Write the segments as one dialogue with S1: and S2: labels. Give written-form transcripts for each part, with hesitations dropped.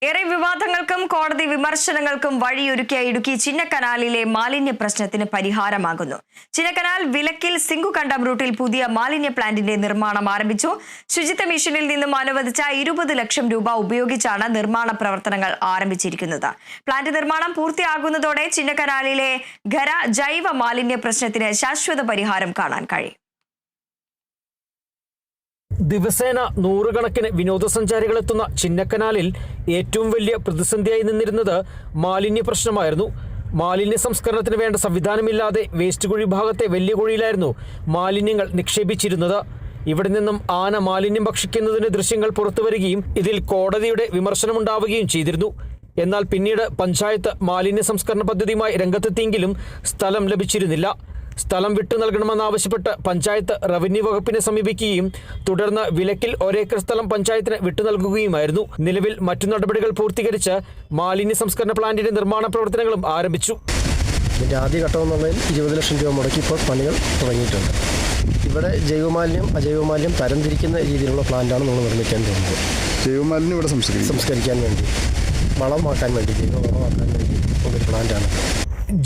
S1: ഏറെ വിവാദങ്ങൾക്കും കോടതി വിമർശനങ്ങൾക്കും വഴിയൊരുക്കിയ ഇടുക്കി ചിന്നക്കനാലിലെ മാലിന്യ പ്രശ്നത്തിന് പരിഹാരമാകുന്നു. ചിന്നക്കനാൽ വിലക്കിൽ സിംഗുകണ്ടം റൂട്ടിൽ പുതിയ മാലിന്യ പ്ലാന്റിന്റെ നിർമ്മാണം ആരംഭിച്ചു. ശുചിത്വ മിഷനിൽ നിന്നും അനുവദിച്ച 20 ലക്ഷം രൂപ ഉപയോഗിച്ചാണ് നിർമ്മാണ പ്രവർത്തനങ്ങൾ ആരംഭിച്ചിരിക്കുന്നത്. പ്ലാന്റ് നിർമ്മാണം പൂർത്തിയാകുന്നതോടെ ചിന്നക്കനാലിലെ ജൈവ മാലിന്യ പ്രശ്നത്തിന് ശാശ്വത പരിഹാരം കാണാൻ കഴിയും.
S2: ദിവസേന നൂറുകണക്കിന് വിനോദസഞ്ചാരികൾ എത്തുന്ന ചിന്നക്കനാലിൽ ഏറ്റവും വലിയ പ്രതിസന്ധിയായി നിന്നിരുന്നത് മാലിന്യ പ്രശ്നമായിരുന്നു. മാലിന്യ സംസ്കരണത്തിന് വേണ്ട സംവിധാനമില്ലാതെ വേസ്റ്റ് കുഴി ഭാഗത്തെ വലിയ കുഴിയിലായിരുന്നു മാലിന്യങ്ങൾ നിക്ഷേപിച്ചിരുന്നത്. ഇവിടെ നിന്നും ആന മാലിന്യം ഭക്ഷിക്കുന്നതിന്റെ ദൃശ്യങ്ങൾ പുറത്തുവരികയും ഇതിൽ കോടതിയുടെ വിമർശനമുണ്ടാവുകയും ചെയ്തിരുന്നു. എന്നാൽ പിന്നീട് പഞ്ചായത്ത് മാലിന്യ സംസ്കരണ പദ്ധതിയുമായി രംഗത്തെത്തിയെങ്കിലും സ്ഥലം ലഭിച്ചിരുന്നില്ല. സ്ഥലം വിട്ടു നൽകണമെന്നാവശ്യപ്പെട്ട് പഞ്ചായത്ത് റവന്യൂ വകുപ്പിനെ സമീപിക്കുകയും തുടർന്ന് വിലക്കിൽ ഒരേക്കർ സ്ഥലം പഞ്ചായത്തിന് വിട്ടു നൽകുകയുമായിരുന്നു. നിലവിൽ മറ്റു നടപടികൾ പൂർത്തീകരിച്ച് മാലിന്യ സംസ്കരണ പ്ലാന്റിന്റെ നിർമ്മാണ പ്രവർത്തനങ്ങളും ആരംഭിച്ചു.
S3: ഇതിൻ്റെ ആദ്യഘട്ടം എന്നുള്ളതിൽ 20 ലക്ഷം രൂപ മുടക്കി ഇപ്പോൾ പണികൾ തുടങ്ങിയിട്ടുണ്ട്. ഇവിടെ ജൈവമാലിന്യം അജൈവമാലിന്യം തരംതിരിക്കുന്ന രീതിയിലുള്ള പ്ലാന്റാണ് നമ്മൾ നിർമ്മിക്കാൻ പോകുന്നത്.
S4: ജൈവമാലിന്യം ഇവിടെ
S3: സംസ്കരിക്കാൻ വേണ്ടി, വളമാക്കാൻ വേണ്ടി, ജൈവവളമാക്കാൻ വേണ്ടി ഉള്ളൊരു പ്ലാന്റാണ്.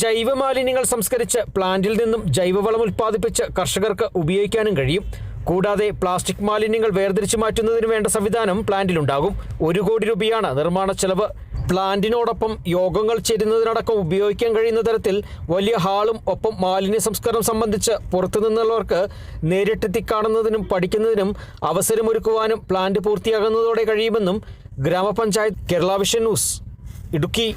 S2: ജൈവമാലിന്യങ്ങൾ സംസ്കരിച്ച് പ്ലാന്റിൽ നിന്നും ജൈവവളം ഉൽപ്പാദിപ്പിച്ച് കർഷകർക്ക് ഉപയോഗിക്കാനും കഴിയും. കൂടാതെ പ്ലാസ്റ്റിക് മാലിന്യങ്ങൾ വേർതിരിച്ചു മാറ്റുന്നതിന് വേണ്ട സംവിധാനം പ്ലാന്റിലുണ്ടാകും. 1 കോടി രൂപയാണ് നിർമ്മാണ ചെലവ്. പ്ലാന്റിനോടൊപ്പം യോഗങ്ങൾ ചേരുന്നതിനടക്കം ഉപയോഗിക്കാൻ കഴിയുന്ന തരത്തിൽ വലിയ ഹാളും ഒപ്പം മാലിന്യ സംസ്കരണം സംബന്ധിച്ച് പുറത്തുനിന്നുള്ളവർക്ക് നേരിട്ടെത്തി കാണുന്നതിനും പഠിക്കുന്നതിനും അവസരമൊരുക്കുവാനും പ്ലാന്റ് പൂർത്തിയാകുന്നതോടെ കഴിയുമെന്നും ഗ്രാമപഞ്ചായത്ത്. Kerala vision news, Idukki.